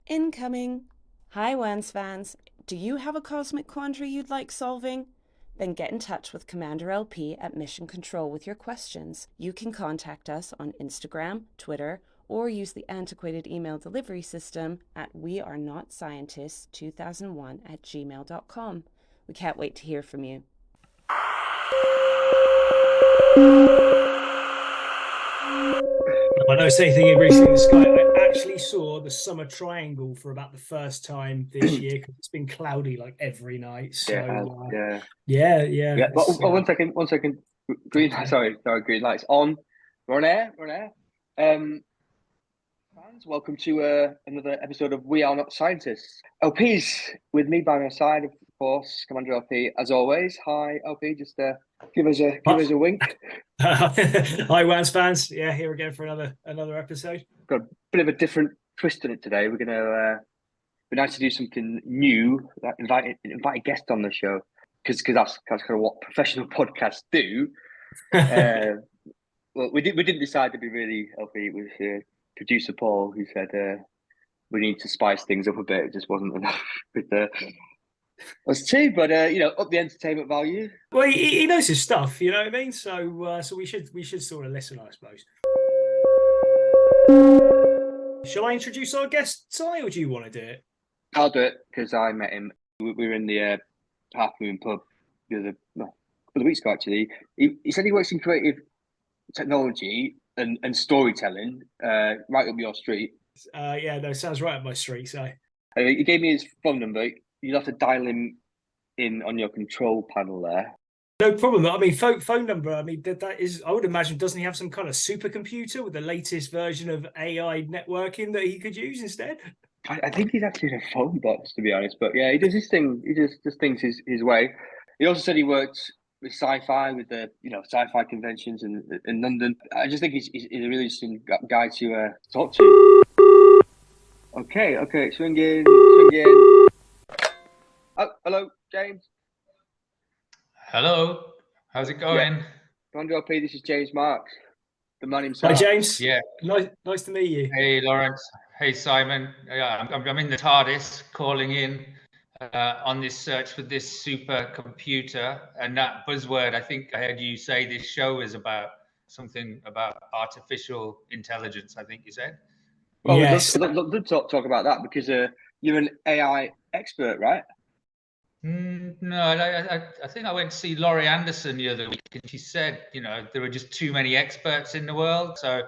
Incoming! Hi, WANS fans. Do you have a cosmic quandary you'd like solving? Then get in touch with Commander LP at Mission Control with your questions. You can contact us on Instagram, Twitter, or use the antiquated email delivery system at wearenotScientists2001@gmail.com. We can't wait to hear from you. I know same thing recently in the sky. I actually saw the summer triangle for about the first time this year because it's been cloudy like every night. Yeah, So yeah, yeah. But It's, one second. Green, okay. sorry, green lights on. We're on air. We're on air. Fans, welcome to another episode of We Are Not Scientists. LP's with me by my side, of course, Commander LP, as always. Hi, LP. Just give us a wink. Hi, WANS fans. Yeah, here again for another episode. Got a bit of a different twist on it today. We're gonna be nice to do something new. Like invite a guest on the show because that's kind of what professional podcasts do. Well, we didn't decide to be really LP. It was producer Paul who said we need to spice things up a bit. It just wasn't enough with us two, but up the entertainment value. Well, he knows his stuff. You know what I mean. So we should sort of listen, I suppose. Shall I introduce our guest, Si, or do you want to do it? I'll do it because I met him. We were in the Half Moon pub a couple of weeks ago. Actually, he said he works in creative technology and storytelling, right up your street. Yeah, no, sounds right up my street. So He gave me his phone number. You'll have to dial him in on your control panel there. no problem. I mean, phone number. I mean, that is. I would imagine, doesn't he have some kind of supercomputer with the latest version of AI networking that he could use instead? I think he's actually in a phone box, to be honest. But yeah, he does his thing. He just thinks his way. He also said he worked with sci-fi, with the sci-fi conventions in London. I just think he's a really interesting guy to talk to. Okay, swing in. Oh, hello, James. Hello, how's it going? Commander LP, this is James Marks, the man himself. Hi, James. Yeah. Nice to meet you. Hey, Lawrence. Hey, Simon. Yeah, I'm in the TARDIS calling in on this search for this supercomputer. And that buzzword, I think I heard you say this show is about something about artificial intelligence, I think you said. Well, Yes. we'd love to talk about that because you're an AI expert, right? No, I think I went to see Laurie Anderson the other week, and she said, there were just too many experts in the world. So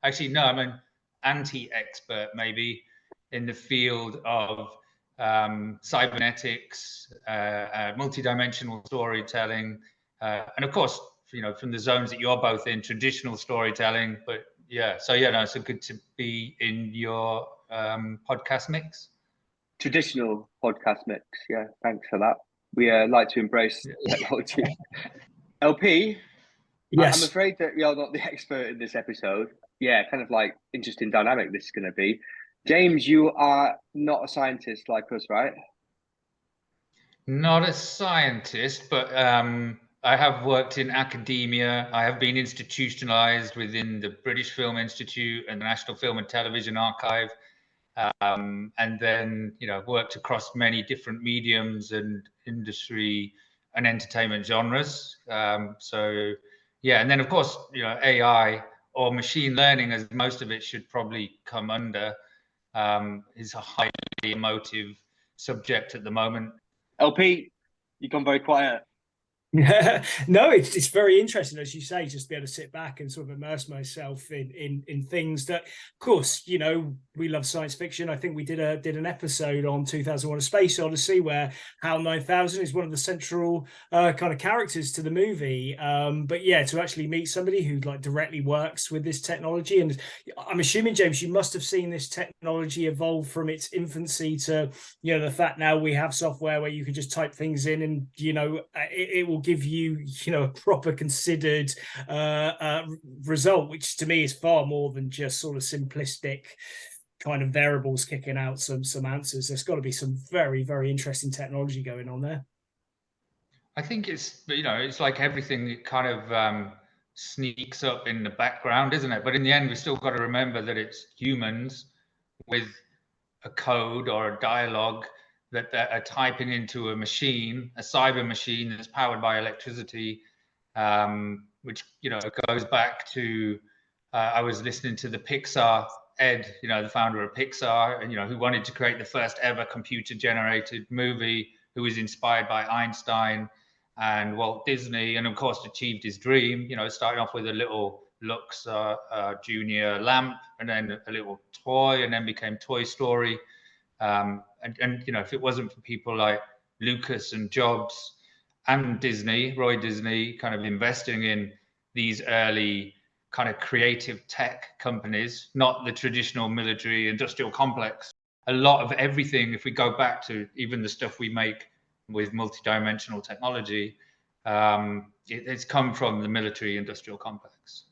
actually, no, I'm an anti-expert, maybe, in the field of cybernetics, multidimensional storytelling, and of course, from the zones that you're both in, traditional storytelling. But yeah, so it's good to be in your podcast mix. Traditional podcast mix. Yeah, thanks for that. We like to embrace technology. LP, Yes. I'm afraid that you're not the expert in this episode. Yeah, kind of like interesting dynamic this is going to be. James, you are not a scientist like us, right? Not a scientist, but I have worked in academia. I have been institutionalized within the British Film Institute and the National Film and Television Archive. And then worked across many different mediums and industry and entertainment genres. So yeah, and then of course AI or machine learning, as most of it should probably come under, is a highly emotive subject at the moment. LP, you've gone very quiet. No, it's very interesting, as you say, just to be able to sit back and sort of immerse myself in things that, of course, we love science fiction. I think we did an episode on 2001: A Space Odyssey where HAL 9000 is one of the central kind of characters to the movie. But yeah, to actually meet somebody who like directly works with this technology, and I'm assuming, James, you must have seen this technology evolve from its infancy to the fact now we have software where you can just type things in and it will give you a proper considered result, which to me is far more than just sort of simplistic kind of variables kicking out some answers. There's got to be some very, very interesting technology going on there. I think it's like everything, that kind of sneaks up in the background, isn't it? But in the end, we still got to remember that it's humans with a code or a dialogue that are typing into a machine, a cyber machine that's powered by electricity, which, you know, goes back to, I was listening to the Pixar, Ed, you know, the founder of Pixar, and, you know, who wanted to create the first ever computer generated movie, who was inspired by Einstein and Walt Disney, and of course achieved his dream, you know, starting off with a little Lux Junior lamp, and then a little toy, and then became Toy Story. And you know, if it wasn't for people like Lucas and Jobs and Disney, Roy Disney, kind of investing in these early kind of creative tech companies, not the traditional military industrial complex. A lot of everything, if we go back to even the stuff we make with multidimensional technology, it's come from the military industrial complex.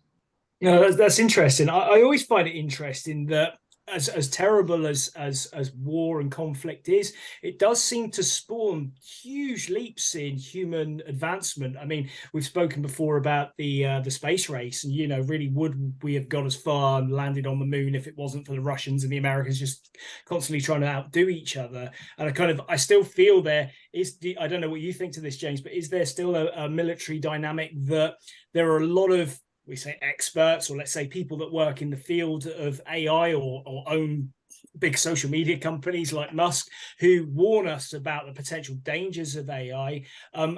No, that's interesting. I always find it interesting that as terrible as war and conflict is, it does seem to spawn huge leaps in human advancement. I mean, we've spoken before about the space race, and, you know, really, would we have got as far and landed on the moon if it wasn't for the Russians and the Americans just constantly trying to outdo each other? And I still feel there is I don't know what you think to this, James, but is there still a military dynamic that there are a lot of, we say, experts, or let's say people that work in the field of AI or own big social media companies like Musk, who warn us about the potential dangers of AI.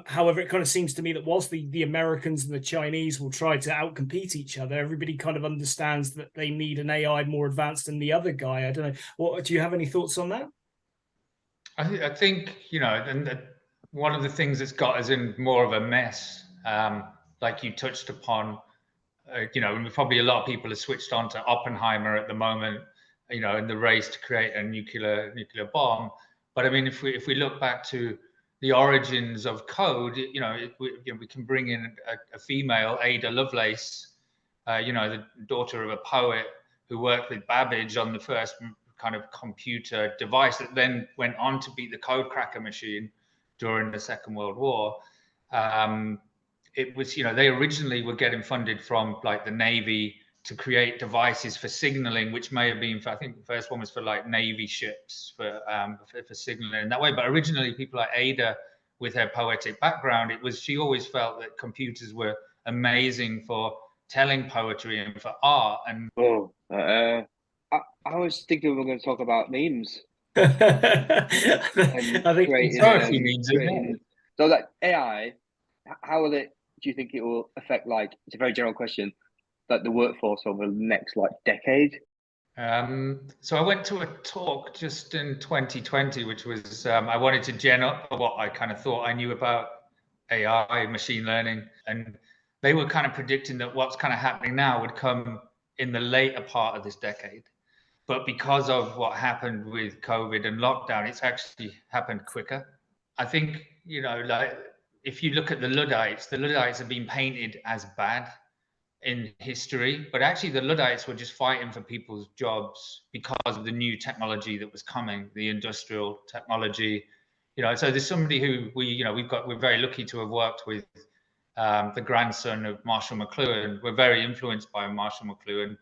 However, it kind of seems to me that whilst the Americans and the Chinese will try to outcompete each other, everybody kind of understands that they need an AI more advanced than the other guy. I don't know. What do you have any thoughts on that? I think, you know, and one of the things that's got us in more of a mess, like you touched upon, you know, and probably a lot of people have switched on to Oppenheimer at the moment, you know, in the race to create a nuclear bomb. But I mean, if we look back to the origins of code, you know, we can bring in a female, Ada Lovelace, you know, the daughter of a poet who worked with Babbage on the first kind of computer device that then went on to beat the code cracker machine during the Second World War. It was, you know, they originally were getting funded from like the Navy to create devices for signaling, which may have been for, I think the first one was for like Navy ships for signaling in that way. But originally, people like Ada, with her poetic background, she always felt that computers were amazing for telling poetry and for art. And I was thinking we were going to talk about memes. I think creating, so that AI, how will it, do you think it will affect, like, it's a very general question, like the workforce over the next like decade? So I went to a talk just in 2020, which was, I wanted to gen up what I kind of thought I knew about AI, machine learning, and they were kind of predicting that what's kind of happening now would come in the later part of this decade. But because of what happened with COVID and lockdown, it's actually happened quicker. I think, you know, like if you look at the Luddites have been painted as bad in history, but actually the Luddites were just fighting for people's jobs because of the new technology that was coming, the industrial technology. You know, so there's somebody who we're very lucky to have worked with, the grandson of Marshall McLuhan. We're very influenced by Marshall McLuhan.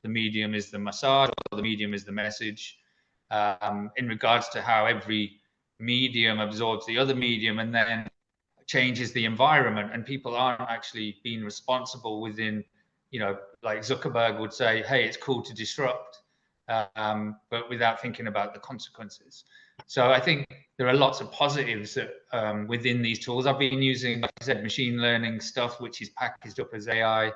The medium is the massage, or the medium is the message, in regards to how every medium absorbs the other medium and then changes the environment, and people aren't actually being responsible within, you know, like Zuckerberg would say, hey, it's cool to disrupt, but without thinking about the consequences. So I think there are lots of positives that, within these tools. I've been using, like I said, machine learning stuff, which is packaged up as AI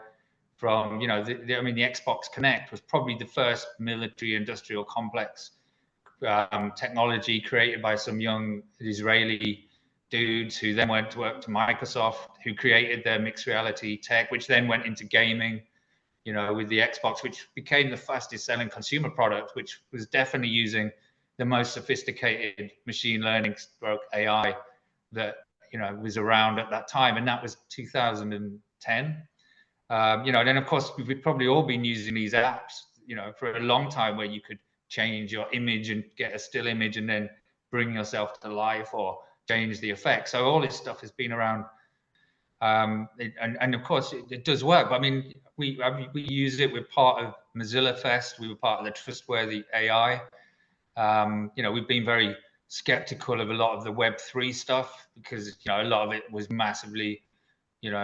from, you know, the Xbox Connect was probably the first military industrial complex technology created by some young Israeli dudes who then went to work to Microsoft, who created their mixed reality tech, which then went into gaming, you know, with the Xbox, which became the fastest selling consumer product, which was definitely using the most sophisticated machine learning stroke AI that, you know, was around at that time. And that was 2010. You know, and then of course we've probably all been using these apps, you know, for a long time, where you could change your image and get a still image and then bring yourself to life or change the effect. So all this stuff has been around, and of course it does work. But I mean, we use it. We're part of Mozilla Fest. We were part of the Trustworthy AI We've been very skeptical of a lot of the Web3 stuff because, a lot of it was massively,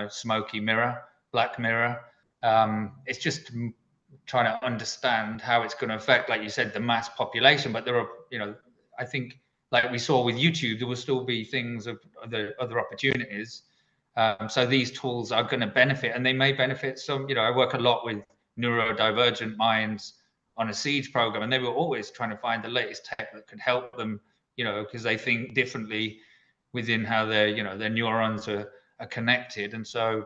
smoky mirror, black mirror. It's just trying to understand how it's going to affect, like you said, the mass population. But there are, I think, like we saw with YouTube, there will still be things of other opportunities. So these tools are going to benefit, and they may benefit some. I work a lot with neurodivergent minds on a Siege program, and they were always trying to find the latest tech that could help them, because they think differently within how their neurons are connected. And so,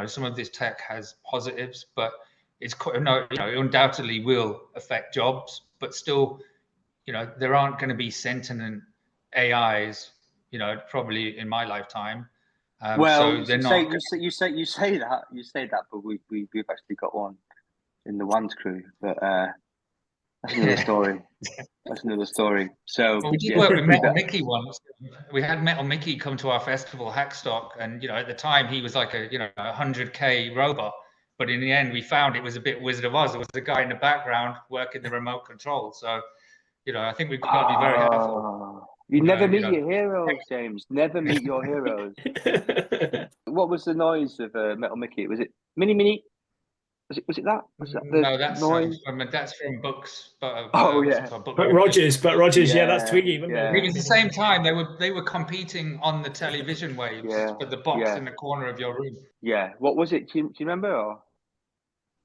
some of this tech has positives, but it undoubtedly will affect jobs, but still, there aren't going to be sentient AIs, probably in my lifetime. Well, so they're not. you say that, but we've actually got one in the WANS crew, but that's another story. That's another story. So we did work with Metal Mickey once. We had Metal Mickey come to our festival, Hackstock, and at the time he was like a 100K robot. But in the end, we found it was a bit Wizard of Oz. There was a guy in the background working the remote control. So, I think we've got to be very careful. You never meet your heroes, James. Never meet your heroes. What was the noise of Metal Mickey? Was it Mini? Was it that? Was that the no, that's noise? That's from books. Yeah. But Rogers, yeah, that's Twiggy. Yeah. It was the same time they were competing on the television waves, but the box in the corner of your room. Yeah. What was it? Do you remember? Or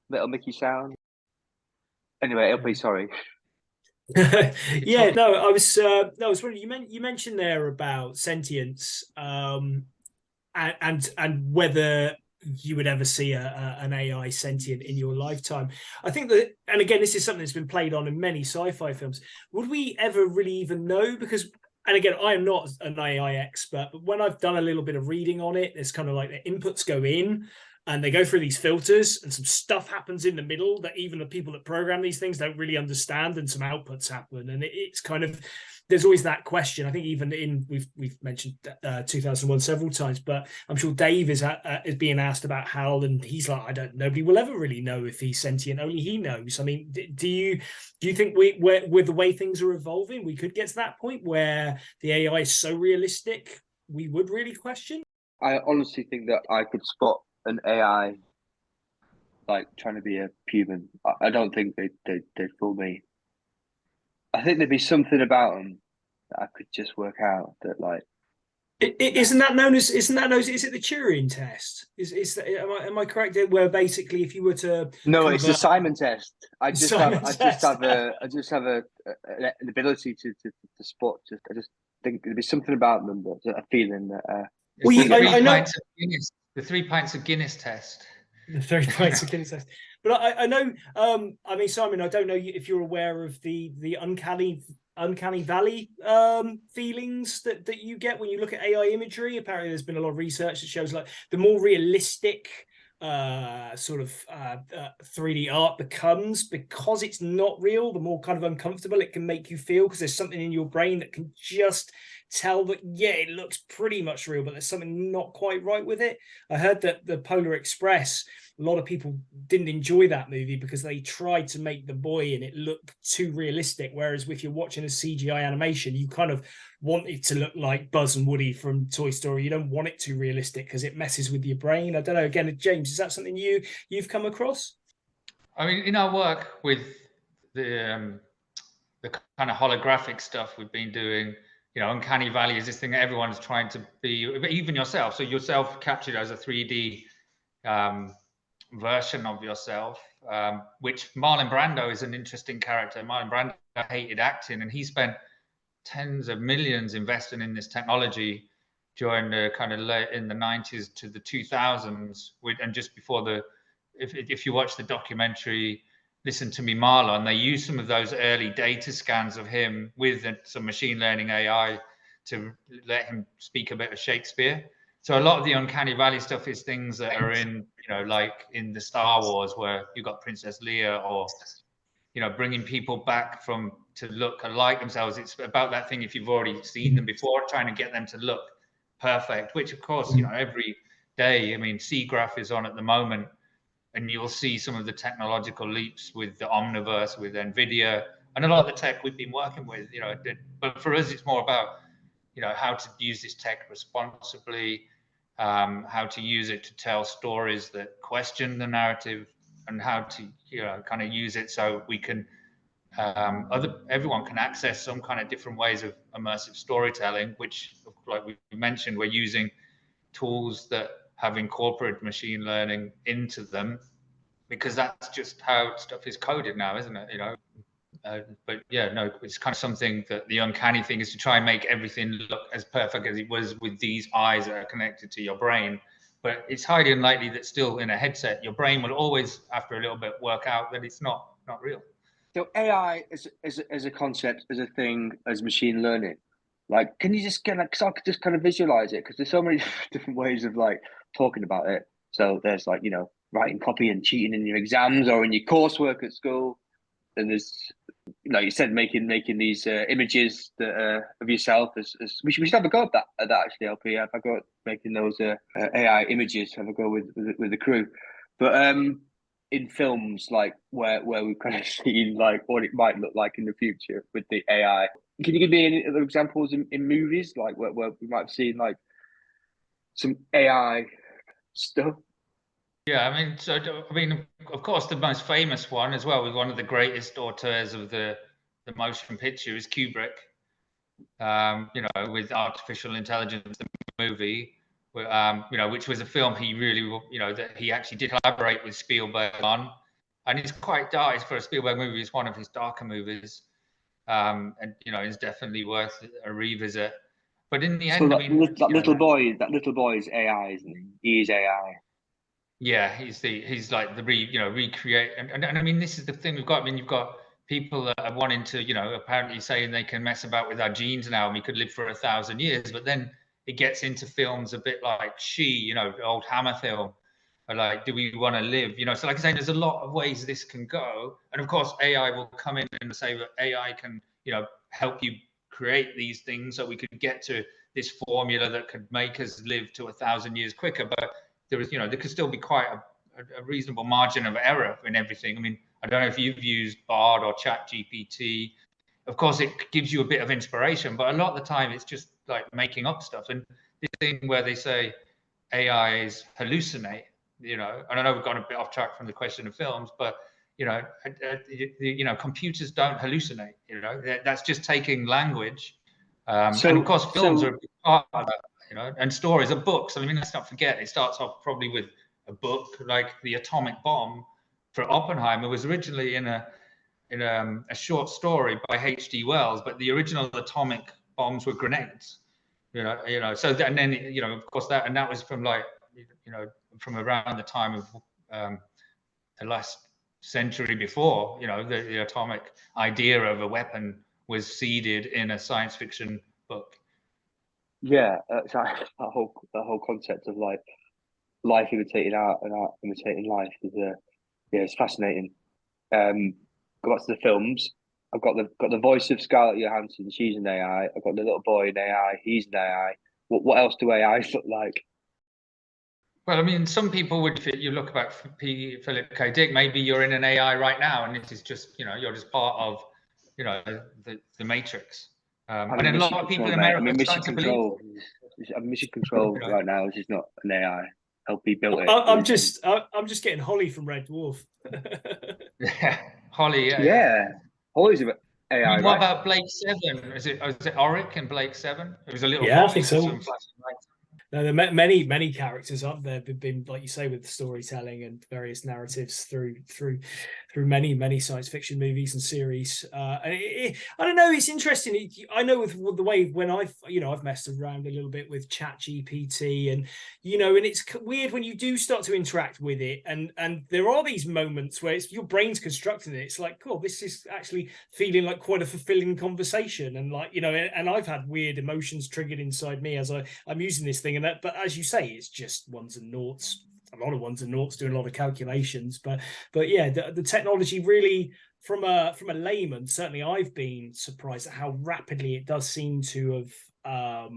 Metal Mickey sound? Anyway, LP, sorry. Yeah, no, I was wondering, you mentioned there about sentience, and whether you would ever see an AI sentient in your lifetime. I think that, and again, this is something that's been played on in many sci-fi films. Would we ever really even know? Because, and again, I am not an AI expert, but when I've done a little bit of reading on it, there's kind of like the inputs go in and they go through these filters, and some stuff happens in the middle that even the people that program these things don't really understand, and some outputs happen. And it's kind of, there's always that question. I think even we've mentioned 2001 several times, but I'm sure Dave is being asked about HAL, and he's like, nobody will ever really know if he's sentient. Only he knows. I mean, do you think with the way things are evolving, we could get to that point where the AI is so realistic we would really question? I honestly think that I could spot an AI like trying to be a human. I don't think they'd fool me. I think there'd be something about them that I could just work out that, like, isn't that known as is it the Turing test? Am I correct? Where basically, if you were to it's the Simon test. I just have an ability to spot. I just think there'd be something about them that a feeling that. I know the 3 pints of Guinness test. The 3 pints of Guinness test. But I know. I mean, Simon, I don't know if you're aware of the uncanny valley feelings that you get when you look at AI imagery. Apparently, there's been a lot of research that shows like the more realistic 3D art becomes, because it's not real, the more kind of uncomfortable it can make you feel, because there's something in your brain that can just tell that, yeah, it looks pretty much real, but there's something not quite right with it. I heard that the Polar Express, a lot of people didn't enjoy that movie because they tried to make the boy and it looked too realistic, whereas if you're watching a CGI animation, you kind of want it to look like Buzz and Woody from Toy Story. You don't want it too realistic because it messes with your brain. I don't know. Again, James, is that something you've come across? I mean, in our work with the kind of holographic stuff we've been doing, Uncanny Valley is this thing that everyone's trying to be, even yourself. So yourself captured as a 3D version of yourself, which Marlon Brando is an interesting character. Marlon Brando hated acting, and he spent tens of millions investing in this technology during the kind of late in the 90s to the 2000s, and just before if you watch the documentary Listen to Me, Marlon, they used some of those early data scans of him with some machine learning AI to let him speak a bit of Shakespeare. So a lot of the Uncanny Valley stuff is things that are in, like in the Star Wars, where you got Princess Leia, or, bringing people back to look alike themselves. It's about that thing, if you've already seen them before, trying to get them to look perfect, which of course, every day, I mean, SIGGRAPH is on at the moment, and you'll see some of the technological leaps with the Omniverse, with NVIDIA, And a lot of the tech we've been working with, but for us, it's more about, how to use this tech responsibly, how to use it to tell stories that question the narrative, and how to, kind of use it so we can, everyone can access some kind of different ways of immersive storytelling, which, like we mentioned, we're using tools that have incorporated machine learning into them, because that's just how stuff is coded now, isn't it? But yeah, no, it's kind of something that the uncanny thing is to try and make everything look as perfect as it was with these eyes that are connected to your brain. But it's highly unlikely that still in a headset, your brain will always, after a little bit, work out that it's not real. So AI as a concept, as a thing, as machine learning, like, can you just get, like, cause I could just kind of visualize it, because there's so many different ways of like talking about it. So there's like, writing copy and cheating in your exams or in your coursework at school. And there's, like you said, making these images that of yourself. As we should have a go at that actually, LP. Have a go at making those AI images. Have a go with the crew. But in films, like where we've kind of seen like what it might look like in the future with the AI. Can you give me any other examples in movies, like where we might have seen like some AI stuff? Yeah, I mean, of course, the most famous one as well, with one of the greatest auteurs of the motion picture, is Kubrick. With artificial intelligence, the movie, which was a film he really, that he actually did collaborate with Spielberg on, and it's quite dark. For a Spielberg movie, it's one of his darker movies, and it's definitely worth a revisit. But in the end, that little boy is AI, isn't he? He is AI. Yeah, he's like the recreate, and I mean, this is the thing we've got. I mean, you've got people that are wanting to, apparently saying they can mess about with our genes now and we could live for 1,000 years, but then it gets into films a bit like the old Hammer film, or like, do we want to live? So like I say, there's a lot of ways this can go, and of course AI will come in and say that AI can, help you create these things, so we could get to this formula that could make us live to 1,000 years quicker, but there could still be quite a reasonable margin of error in everything. I mean, I don't know if you've used Bard or Chat GPT. Of course, it gives you a bit of inspiration, but a lot of the time it's just like making up stuff. And this thing where they say AIs hallucinate, and I know we've gone a bit off track from the question of films, but computers don't hallucinate. That's just taking language. And of course, films are a big part of that. And stories and books. I mean, let's not forget, it starts off probably with a book, like the atomic bomb for Oppenheimer was originally in a short story by H.G. Wells, but the original atomic bombs were grenades. So and then of course that was from from around the time of the last century before. The atomic idea of a weapon was seeded in a science fiction book. Yeah, that whole concept of like life imitating art and art imitating life is it's fascinating. Go back to the films. I've got the voice of Scarlett Johansson. She's an AI. I've got the little boy in AI. He's an AI. What else do AIs look like? Well, I mean, some people would. You look about Philip K. Dick. Maybe you're in an AI right now, and this is just you're just part of the Matrix. And then a lot of people in America are starting to believe. I'm Mission Control right now. This is not an AI. LP built it. I'm just getting Holly from Red Dwarf. Yeah, Holly. Yeah. Holly's an AI. I mean, what about Blake 7? Is it Auric and Blake 7? It was a little. Yeah, I think so. No, there are many characters up there. Been, like you say, with storytelling and various narratives through many science fiction movies and series. I don't know. It's interesting. I know with the way when I've messed around a little bit with Chat GPT, and and it's weird when you do start to interact with it, and there are these moments where it's your brain's constructing it. It's like, cool, this is actually feeling like quite a fulfilling conversation, and and I've had weird emotions triggered inside me as I'm using this thing. But as you say, it's just ones and noughts, a lot of ones and noughts, doing a lot of calculations. But yeah, the technology really, from a layman, certainly I've been surprised at how rapidly it does seem to have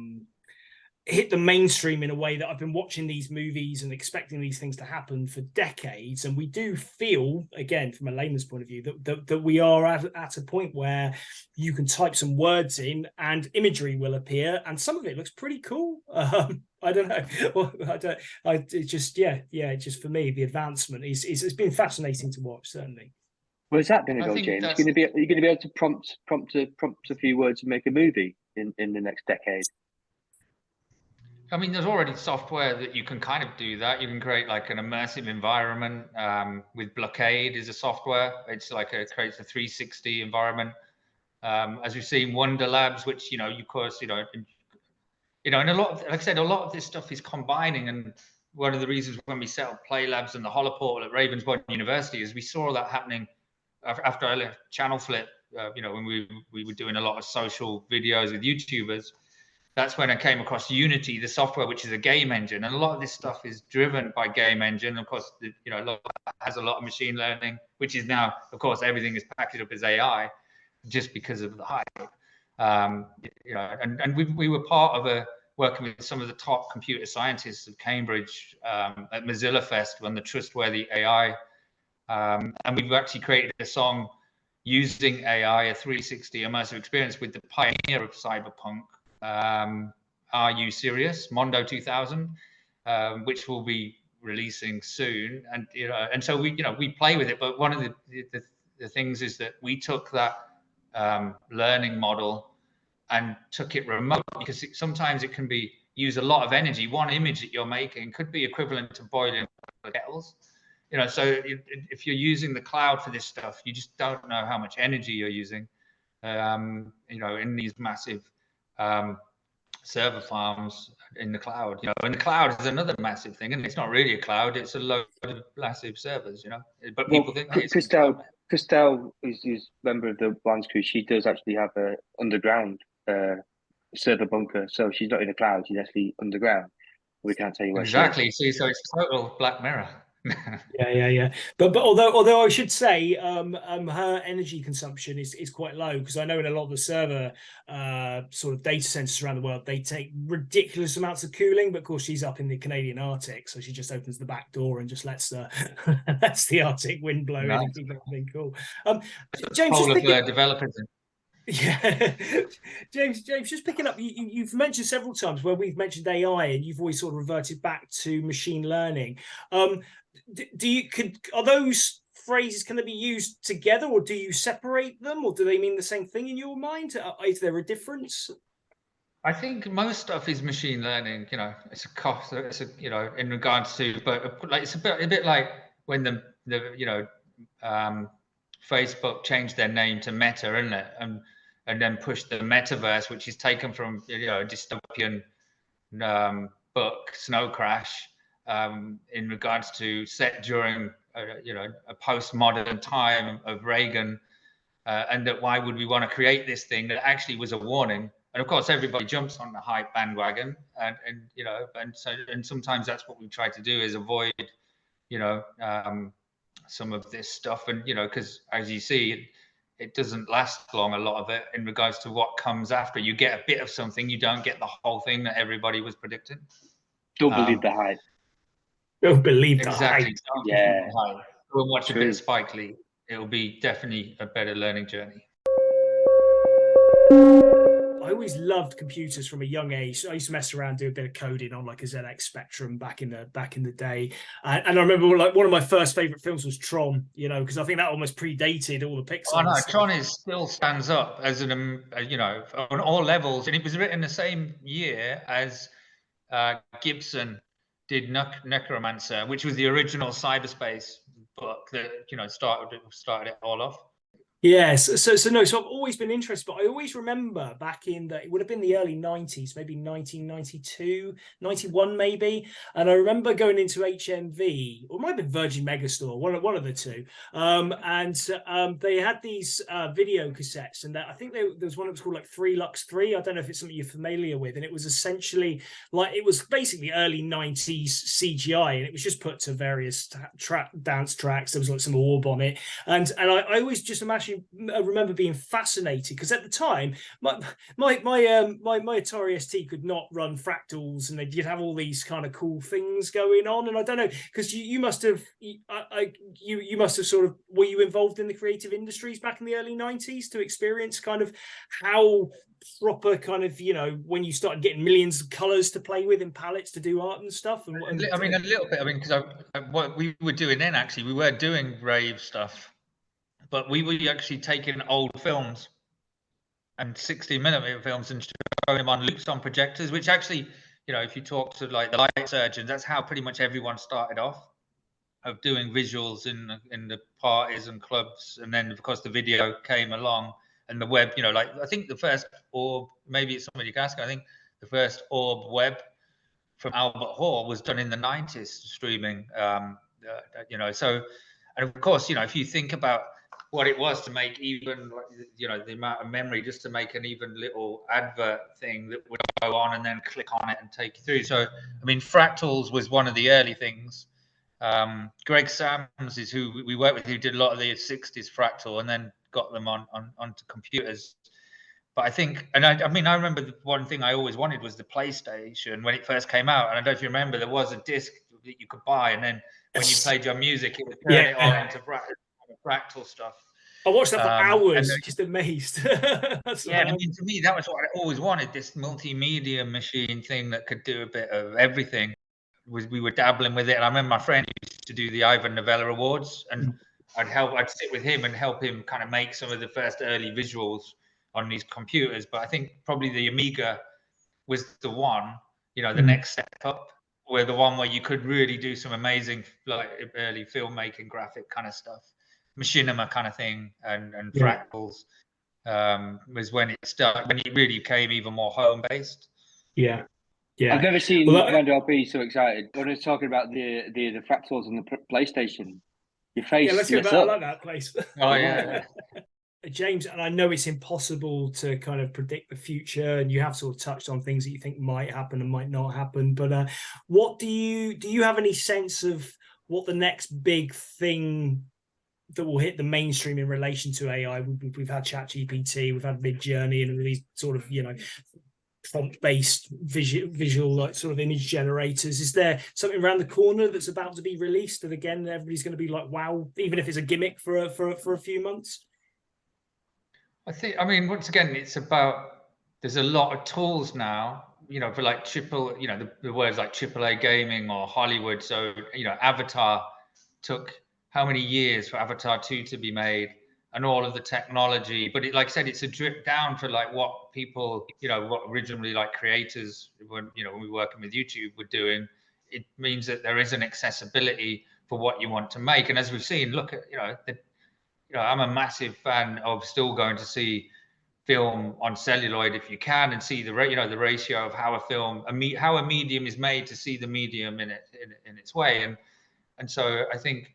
hit the mainstream in a way that I've been watching these movies and expecting these things to happen for decades. And we do feel, again, from a layman's point of view, that we are at a point where you can type some words in and imagery will appear, and some of it looks pretty cool. I don't know. Well, just for me, the advancement is it's been fascinating to watch, certainly. Where's that going to go, James? Are you going to be able to prompt a few words and make a movie in the next decade? I mean, there's already software that you can kind of do that. You can create like an immersive environment with Blockade is a software. It's like it creates a 360 environment. As we've seen, Wonder Labs, which, you know, of course, you know, and a lot of, like I said, a lot of this stuff is combining. And one of the reasons when we set up Play Labs and the Holoportal at Ravensbourne University is we saw that happening after I left Channel Flip, you know, when we were doing a lot of social videos with YouTubers. That's when I came across Unity, the software, which is a game engine. And a lot of this stuff is driven by game engine. Of course, you know, has a lot of machine learning, which is now, of course, everything is packaged up as AI just because of the hype. You know, and we were part of working with some of the top computer scientists of Cambridge at Mozilla Fest on the Trustworthy AI. And we've actually created a song using AI, a 360 immersive experience with the pioneer of cyberpunk, Are You Serious? Mondo 2000, which will be releasing soon. And you know, and so we play with it. But one of the things is that we took that learning model and took it remote, because sometimes it can be use a lot of energy. One image that you're making could be equivalent to boiling kettles. You know, so if you're using the cloud for this stuff, you just don't know how much energy you're using. You know, in these massive server farms in the cloud, you know, and the cloud is another massive thing, and it's not really a cloud; it's a load of massive servers, you know. But people think Christelle, who's member of the WANS crew, she does actually have a underground server bunker, so she's not in the cloud; she's actually underground. We can't tell you where exactly. See, so it's total Black Mirror. Yeah. But although I should say, her energy consumption is quite low, because I know in a lot of the server sort of data centers around the world, they take ridiculous amounts of cooling. But of course, she's up in the Canadian Arctic, so she just opens the back door and just lets the Arctic wind blow in and keep everything cool. James, whole of developers. Yeah, James, just picking up, you've mentioned several times where we've mentioned AI, and you've always sort of reverted back to machine learning. Are those phrases can they be used together, or do you separate them, or do they mean the same thing in your mind? Is there a difference? I think most stuff is machine learning. You know, it's a cost. It's a, you know, in regards to, but like it's a bit like when the you know, Facebook changed their name to Meta, isn't it? And then pushed the metaverse, which is taken from, you know, a dystopian book, Snow Crash, in regards to set during you know, a postmodern time of Reagan, and that why would we want to create this thing that actually was a warning? And of course, everybody jumps on the hype bandwagon, and you know, and sometimes that's what we try to do, is avoid, you know, some of this stuff, and you know, because as you see, it doesn't last long, a lot of it, in regards to what comes after. You get a bit of something, you don't get the whole thing that everybody was predicting. Don't believe the hype. Don't believe the exactly. hype. Yeah. Go and watch a bit of Spike Lee. It'll be definitely a better learning journey. I always loved computers from a young age. I used to mess around, do a bit of coding on like a ZX Spectrum back in the day. And I remember like one of my first favorite films was Tron, you know, because I think that almost predated all the Pixar. Oh no, Tron still stands up as an, you know, on all levels, and it was written the same year as Gibson did Necromancer, which was the original cyberspace book that, you know, started it all off. Yes, so I've always been interested, but I always remember back in it would have been the early 90s, maybe 1992, 91 maybe, and I remember going into HMV, or it might have been Virgin Megastore, one of the two, and they had these video cassettes, and I think there was one that was called like 3 Lux 3. I don't know if it's something you're familiar with, and it was essentially like, it was basically early 90s CGI, and it was just put to various dance tracks. There was like some orb on it, and I always just imagine remember being fascinated because at the time my Atari ST could not run fractals, and you'd have all these kind of cool things going on. And I don't know, because you must have you must have sort of, were you involved in the creative industries back in the early 90s to experience kind of how proper kind of, you know, when you started getting millions of colors to play with in palettes to do art and stuff? And I mean, a little bit. I mean, because what we were doing then, actually, we were doing rave stuff, but we were actually taking old films and 16mm films and showing them on loops on projectors, which actually, you know, if you talk to like the light surgeons, that's how pretty much everyone started off, of doing visuals in the parties and clubs. And then of course the video came along and the web, you know, like I think the first orb, maybe it's somebody you can ask, I think the first orb web from Albert Hall was done in the 90s, streaming, you know. So, and of course, you know, if you think about what it was to make even, you know, the amount of memory just to make an even little advert thing that would go on and then click on it and take you through. So, I mean, fractals was one of the early things. Greg Sams is who we worked with, who did a lot of the 60s fractal and then got them onto computers. But I think, and I mean, I remember the one thing I always wanted was the PlayStation when it first came out. And I don't know if you remember, there was a disc that you could buy, and then when you played your music, it would turn it on into fractal stuff. I watched that for hours, just amazed. Yeah, I mean, to me, that was what I always wanted, this multimedia machine thing that could do a bit of everything. We were dabbling with it. And I remember my friend used to do the Ivan Novello Awards, and I'd sit with him and help him kind of make some of the first early visuals on these computers. But I think probably the Amiga was the one, you know, the next step up, where the one where you could really do some amazing, like early filmmaking, graphic kind of stuff, machinima kind of thing, and fractals was when it started, when it really became even more home based. Yeah. I've never seen Commander LP so excited when he's talking about the fractals on the PlayStation. Your face. Yeah, let's go back. I like that place. Oh yeah. James, and I know it's impossible to kind of predict the future, and you have sort of touched on things that you think might happen and might not happen. But what do you have any sense of what the next big thing that will hit the mainstream in relation to AI? We've had ChatGPT, we've had Midjourney, and these sort of, you know, prompt-based visual like sort of image generators. Is there something around the corner that's about to be released that again everybody's going to be like, wow, even if it's a gimmick for a few months? I mean, once again, it's about, there's a lot of tools now, you know, for like you know, the words like AAA gaming or Hollywood. So, you know, Avatar took how many years for Avatar 2 to be made, and all of the technology. But it, like I said, it's a drip down for like what people, you know, what originally like creators, when, you know, when we were working with YouTube, were doing. It means that there is an accessibility for what you want to make. And as we've seen, look at, you know, I'm a massive fan of still going to see film on celluloid if you can, and see the the ratio of how a film, how a medium is made to see the medium in its way. And so I think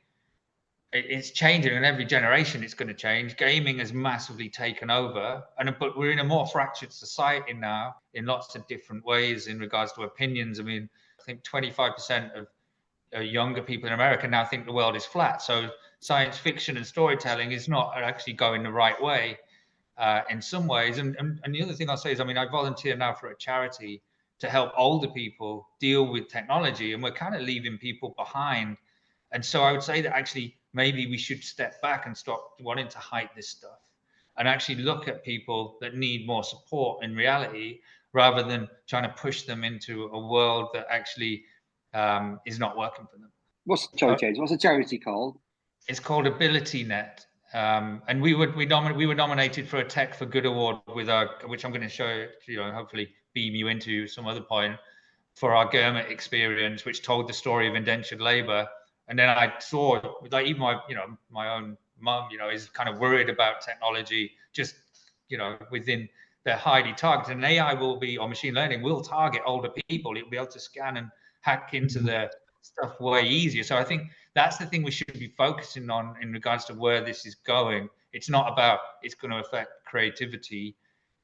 it's changing, and every generation it's going to change. Gaming has massively taken over, but we're in a more fractured society now in lots of different ways in regards to opinions. I mean, I think 25% of younger people in America now think the world is flat. So science fiction and storytelling is not actually going the right way in some ways. And the other thing I'll say is, I mean, I volunteer now for a charity to help older people deal with technology, and we're kind of leaving people behind. And so I would say that actually maybe we should step back and stop wanting to hide this stuff and actually look at people that need more support in reality, rather than trying to push them into a world that actually is not working for them. What's the charity called? It's called AbilityNet, and we were nominated for a Tech for Good award with which I'm going to show you know, hopefully beam you into some other point, for our Gurmit experience, which told the story of indentured labor. And then I saw, like, even my own mum, you know, is kind of worried about technology, just, you know, within their highly targeted. And AI will be, or machine learning will target older people. It'll be able to scan and hack into their stuff way easier. So I think that's the thing we should be focusing on in regards to where this is going. It's not about it's going to affect creativity,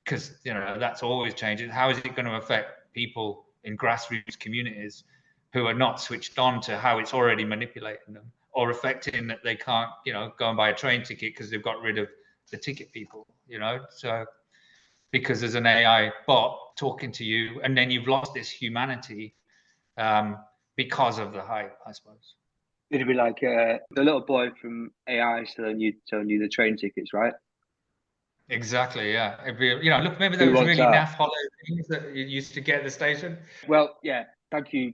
because, you know, that's always changing. How is it going to affect people in grassroots communities who are not switched on to how it's already manipulating them, or affecting that they can't, you know, go and buy a train ticket because they've got rid of the ticket people, you know. So because there's an AI bot talking to you, and then you've lost this humanity because of the hype, I suppose. It'd be like the little boy from AI telling you the train tickets, right? Exactly, yeah. It'd be, you know, look, remember Who those wants really that? naff hollow things that you used to get at the station? Well, yeah. Thank you,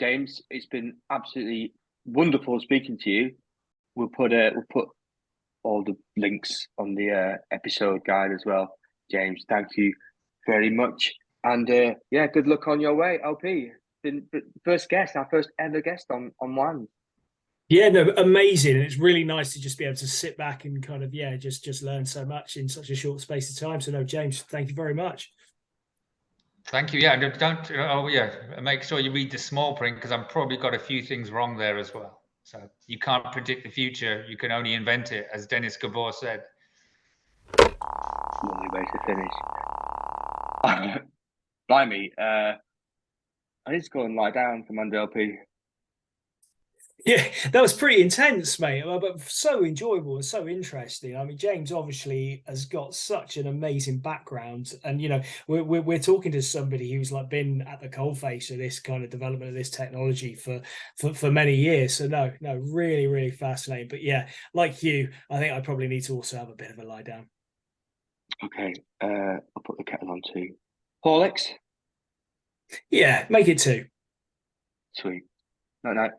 James. It's been absolutely wonderful speaking to you. We'll put all the links on the episode guide as well. James, thank you very much. And yeah, good luck on your way, LP. Been first guest, our first ever guest on WANS. Yeah, no, amazing. And it's really nice to just be able to sit back and kind of, yeah, just learn so much in such a short space of time. So no, James, thank you very much. Thank you. Yeah, don't. Oh, yeah. Make sure you read the small print, because I've probably got a few things wrong there as well. So you can't predict the future; you can only invent it, as Dennis Gabor said. Lovely way to finish. Blimey, I need to go and lie down, Commander LP. Yeah, that was pretty intense, mate, but so enjoyable and so interesting. I mean, James obviously has got such an amazing background, and you know, we're talking to somebody who's like been at the coalface of this kind of development of this technology for many years. So no, really fascinating. But yeah, like you, I think I probably need to also have a bit of a lie down. Okay, I'll put the kettle on too. Horlicks? Yeah, make it 2. Sweet. Night night.